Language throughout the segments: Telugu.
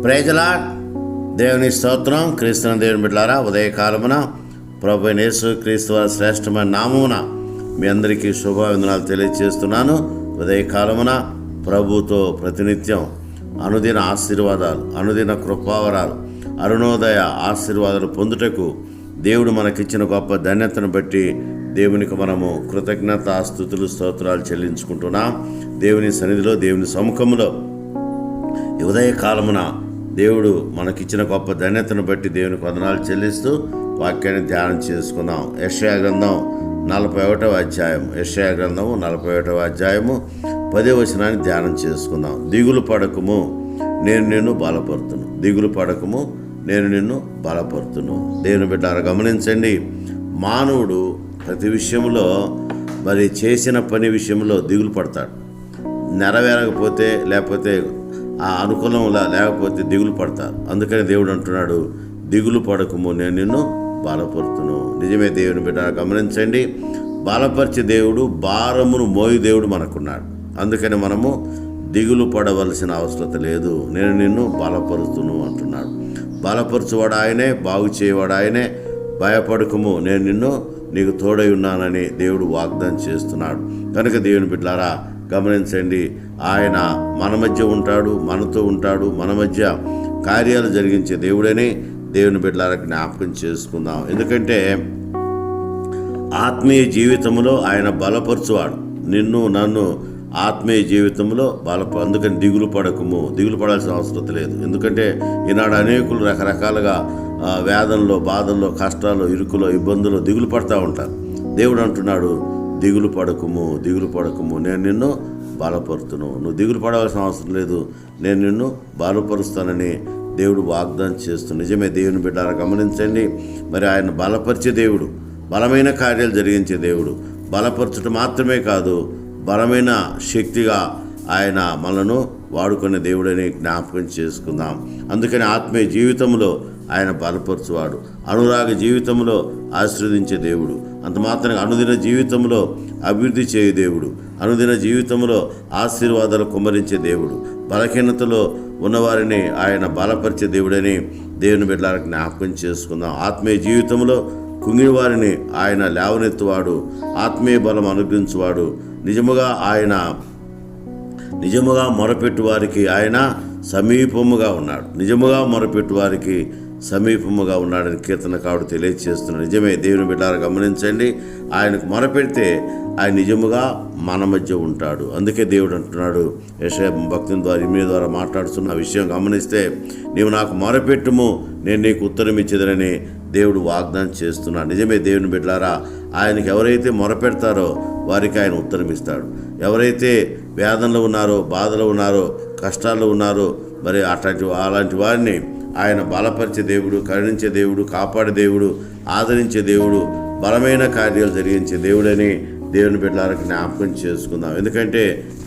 Praise the lord. దేవుని స్తోత్రం. క్రీస్తుని దేవుని బిడ్డలారా, ఉదయకాలమున ప్రభువైన యేసు క్రీస్తు వారి శ్రేష్టమైన నామమున మీ అందరికీ శుభవందనాలు తెలియజేస్తున్నాను. ఉదయకాలమున ప్రభుతో ప్రతినిత్యం అనుదిన ఆశీర్వాదాలు, అనుదిన కృపావరాలు, అరుణోదయ ఆశీర్వాదాలు పొందుటకు దేవుడు మనకిచ్చిన గొప్ప ధన్యతను బట్టి దేవునికి మనము కృతజ్ఞత స్తుతులు స్తోత్రాలు చెల్లించుకుంటున్నాం. దేవుని సన్నిధిలో, దేవుని సముఖంలో ఈ ఉదయకాలమున దేవుడు మనకిచ్చిన గొప్ప ధన్యతను బట్టి దేవునికి వందనాలు చెల్లిస్తూ వాక్యాన్ని ధ్యానం చేసుకుందాం. యెషయా గ్రంథం 41వ అధ్యాయం, యెషయా గ్రంథము 41వ అధ్యాయము 10వ వచనాన్ని ధ్యానం చేసుకుందాం. దిగులు పడకము, నేను నిన్ను బలపరుతును. దిగులు పడకము, నేను నిన్ను బలపరుతును. దేవుని బిడ్డలారా గమనించండి, మానవుడు ప్రతి విషయంలో చేసిన పని విషయంలో దిగులు పడతాడు. నెరవేరకపోతే, లేకపోతే ఆ అనుకూలంలా లేకపోతే దిగులు పడతారు. అందుకని దేవుడు అంటున్నాడు, దిగులు పడకము, నేను నిన్ను బలపరుతును. నిజమే దేవుని బిడ్డ గమనించండి, బలపరిచే దేవుడు, భారమును మోయి దేవుడు మనకున్నాడు. అందుకని మనము దిగులు పడవలసిన అవసరం లేదు. నేను నిన్ను బలపరుతును అంటున్నాడు. బలపరచువాడు ఆయనే, బాగు చేయవాడు ఆయనే. భయపడకము, నేను నీకు తోడై ఉన్నానని దేవుడు వాగ్దానం చేస్తున్నాడు. కనుక దేవుని బిడ్డలారా గమనించండి, ఆయన మన మధ్య ఉంటాడు, మనతో ఉంటాడు, మన మధ్య కార్యాలు జరిగించే దేవుడని దేవుని బిడ్డలారా జ్ఞాపకం చేసుకుందాం. ఎందుకంటే ఆత్మీయ జీవితంలో ఆయన బలపరచువాడు నిన్ను నన్ను. ఆత్మీయ జీవితంలో అందుకని దిగులు పడకము, దిగులు పడాల్సిన అవసరం లేదు. ఎందుకంటే ఈనాడు అనేకులు రకరకాలుగా వేదనలో, బాధల్లో, కష్టాలు, ఇరుకులో, ఇబ్బందులు దిగులు పడతా ఉంటారు. దేవుడు అంటున్నాడు, దిగులు పడకము, దిగులు పడకము, నేను నిన్ను బలపరుతును. నువ్వు దిగులు పడవలసిన అవసరం లేదు, నేను నిన్ను బలపరుస్తానని దేవుడు వాగ్దానం చేస్తున్నాడు. నిజమే దేవుని బిడ్డలారా గమనించండి, ఆయన బలపరిచే దేవుడు, బలమైన కార్యాలు జరిగించే దేవుడు. బలపరచడం మాత్రమే కాదు, బలమైన శక్తిగా ఆయన మనను వాడుకునే దేవుడని జ్ఞాపకం చేసుకుందాం. అందుకని ఆత్మీయ జీవితంలో ఆయన బలపరచువాడు, అనురాగ జీవితంలో ఆశీర్వదించే దేవుడు. అంత మాత్రంగా అనుదిన జీవితంలో అభివృద్ధి చేయు దేవుడు, అనుదిన జీవితంలో ఆశీర్వాదాలు కుమ్మరించే దేవుడు. బలహీనతలో ఉన్నవారిని ఆయన బలపరిచే దేవుడని దేవుని బిడ్డలారా జ్ఞాపకం చేసుకుందాం. ఆత్మీయ జీవితంలో కుంగిన వారిని ఆయన లేవనెత్తువాడు, ఆత్మీయ బలం అనుగ్రహించువాడు. నిజముగా మొరపెట్టు వారికి ఆయన సమీపముగా ఉన్నాడు. నిజముగా మొరపెట్టు వారికి సమీపముగా ఉన్నాడని కీర్తనకారుడు తెలియజేస్తున్నాడు. నిజమే దేవుని బిడ్డలారా గమనించండి, ఆయనకు మొరపెడితే ఆయన నిజముగా మన మధ్య ఉంటాడు. అందుకే దేవుడు అంటున్నాడు, యెషయా భక్తుని ద్వారా మాట్లాడుతున్న విషయం గమనిస్తే, నీవు నాకు మొరపెట్టుము, నేను నీకు ఉత్తరం ఇచ్చేదనని దేవుడు వాగ్దానం చేస్తున్నాడు. నిజమే దేవుని బిడ్డలారా, ఆయనకి ఎవరైతే మొరపెడతారో వారికి ఆయన ఉత్తరం ఇస్తాడు. ఎవరైతే వేదనలో ఉన్నారో, బాధలో ఉన్నారో, కష్టాల్లో ఉన్నారో, అలాంటి వారిని ఆయన బలపరిచే దేవుడు, కరుణించే దేవుడు, కాపాడే దేవుడు, ఆదరించే దేవుడు, బలమైన కార్యాలు జరిగించే దేవుడని దేవుని బిడ్డలారా జ్ఞాపకం చేసుకుందాం. ఎందుకంటే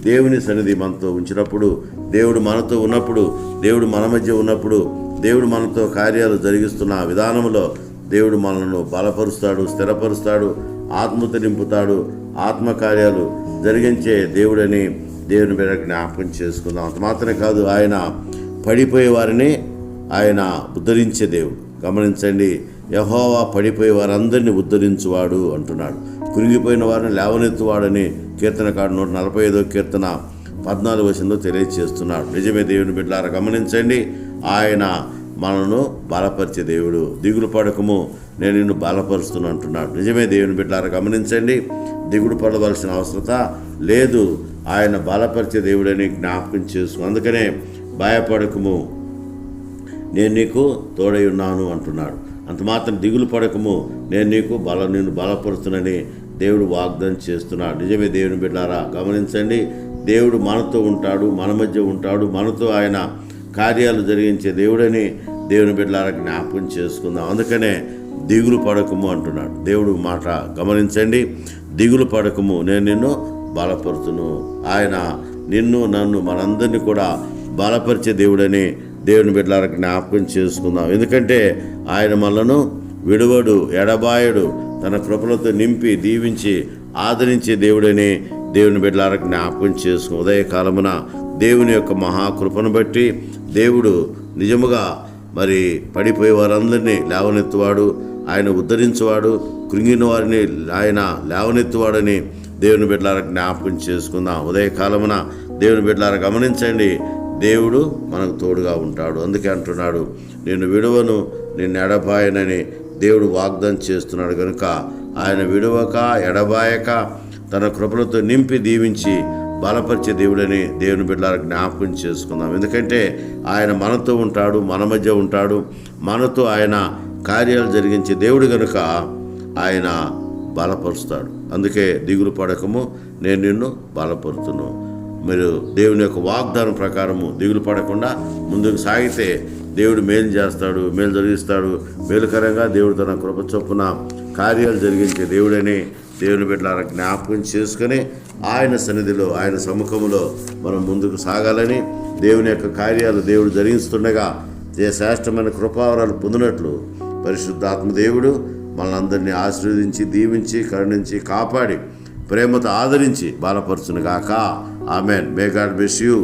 దేవుని సన్నిధి మనతో ఉంచినప్పుడు, దేవుడు మనతో ఉన్నప్పుడు, దేవుడు మన మధ్య ఉన్నప్పుడు, దేవుడు మనతో కార్యాలు జరిగిస్తున్న విధానంలో దేవుడు మనల్ని బలపరుస్తాడు, స్థిరపరుస్తాడు, ఆత్మతో నింపుతాడు, ఆత్మకార్యాలు జరిగించే దేవుడని దేవుని బిడ్డ జ్ఞాపకం చేసుకుందాం. అంత మాత్రమే కాదు, ఆయన పడిపోయే వారిని ఆయన ఉద్ధరించే దేవుడు. గమనించండి, యెహోవా పడిపోయే వారందరినీ ఉద్ధరించువాడు అంటున్నాడు. కురిగిపోయిన వారిని లేవనెత్తువాడని కీర్తనకారుడు 145వ కీర్తన 14వ వచనంలో తెలియజేస్తున్నాడు. నిజమే దేవుని బిడ్డలారా గమనించండి, ఆయన మనను బలపరిచే దేవుడు. దిగులు పడకము, నేను నిన్ను బలపరుస్తున్నా అంటున్నాడు. నిజమే దేవుని బిడ్డలారా గమనించండి, దిగులు పడవలసిన అవసరత లేదు. ఆయన బలపరిచే దేవుడని జ్ఞాపకం చేసుకు. అందుకనే భయపడకము, నేను నీకు తోడై ఉన్నాను అంటున్నాడు. అంత మాత్రం దిగులు పడకము, నేను నిన్ను బలపరుస్తునని దేవుడు వాగ్దానం చేస్తున్నాడు. నిజమే దేవుని బిడ్డలారా గమనించండి, దేవుడు మనతో ఉంటాడు, మన మధ్య ఉంటాడు, మనతో ఆయన కార్యాలు జరిగించే దేవుడని దేవుని బిడ్డలారా జ్ఞాపకం చేసుకుందాం. అందుకనే దిగులు పడకము అంటున్నాడు దేవుడు మాట. గమనించండి, దిగులు పడకము, నేను నిన్ను బలపరుతును. ఆయన నిన్ను నన్ను మనందరినీ కూడా బలపరిచే దేవుడని దేవుని బిడ్డలారా జ్ఞాపకం చేసుకుందాం. ఎందుకంటే ఆయన మనలను విడువడు, ఎడబాయడు, తన కృపలతో నింపి దీవించి ఆదరించే దేవుడని దేవుని బిడ్డలారా జ్ఞాపకం చేసుకుని ఉదయకాలమున దేవుని యొక్క మహాకృపను బట్టి దేవుడు నిజముగా మరి పడిపోయే వారందరినీ లేవనెత్తువాడు, ఆయన ఉద్ధరించువాడు, కృంగిన వారిని ఆయన లేవనెత్తువాడని దేవుని బిడ్డలారా జ్ఞాపకం చేసుకుందాం. ఉదయకాలమున దేవుని బిడ్డలారా గమనించండి, దేవుడు మనకు తోడుగా ఉంటాడు. అందుకే అంటున్నాడు, నేను విడువను, నిన్ను ఎడబాయనని దేవుడు వాగ్దానం చేస్తున్నాడు. కనుక ఆయన విడువక ఎడబాయక తన కృపలతో నింపి దీవించి బలపరిచే దేవుడని దేవుని బిడ్డలారా జ్ఞాపకం చేసుకుందాం. ఎందుకంటే ఆయన మనతో ఉంటాడు, మన మధ్య ఉంటాడు, మనతో ఆయన కార్యాలు జరిగించే దేవుడు కనుక ఆయన బలపరుస్తాడు. అందుకే దిగులు పడకము, నేను నిన్ను బలపరుతును. మీరు దేవుని యొక్క వాగ్దానం ప్రకారము దిగులు పడకుండా ముందుకు సాగితే దేవుడు మేలు చేస్తాడు, మేలు జరిగిస్తాడు. మేలుకరంగా దేవుడు తన కృప చొప్పున కార్యాలు జరిగించే దేవుడని దేవుని బిడ్డలారా జ్ఞాపకం చేసుకొని ఆయన సన్నిధిలో, ఆయన సముఖంలో మనం ముందుకు సాగాలని, దేవుని యొక్క కార్యాలు దేవుడు జరిగిస్తుండగా శ్రేష్టమైన కృపావరాలు పొందినట్లు పరిశుద్ధాత్మ దేవుడు మనందరినీ ఆశీర్వదించి, దీవించి, కరుణించి, కాపాడి, ప్రేమతో ఆదరించి బలపరచునుగాక. Amen. May God bless you.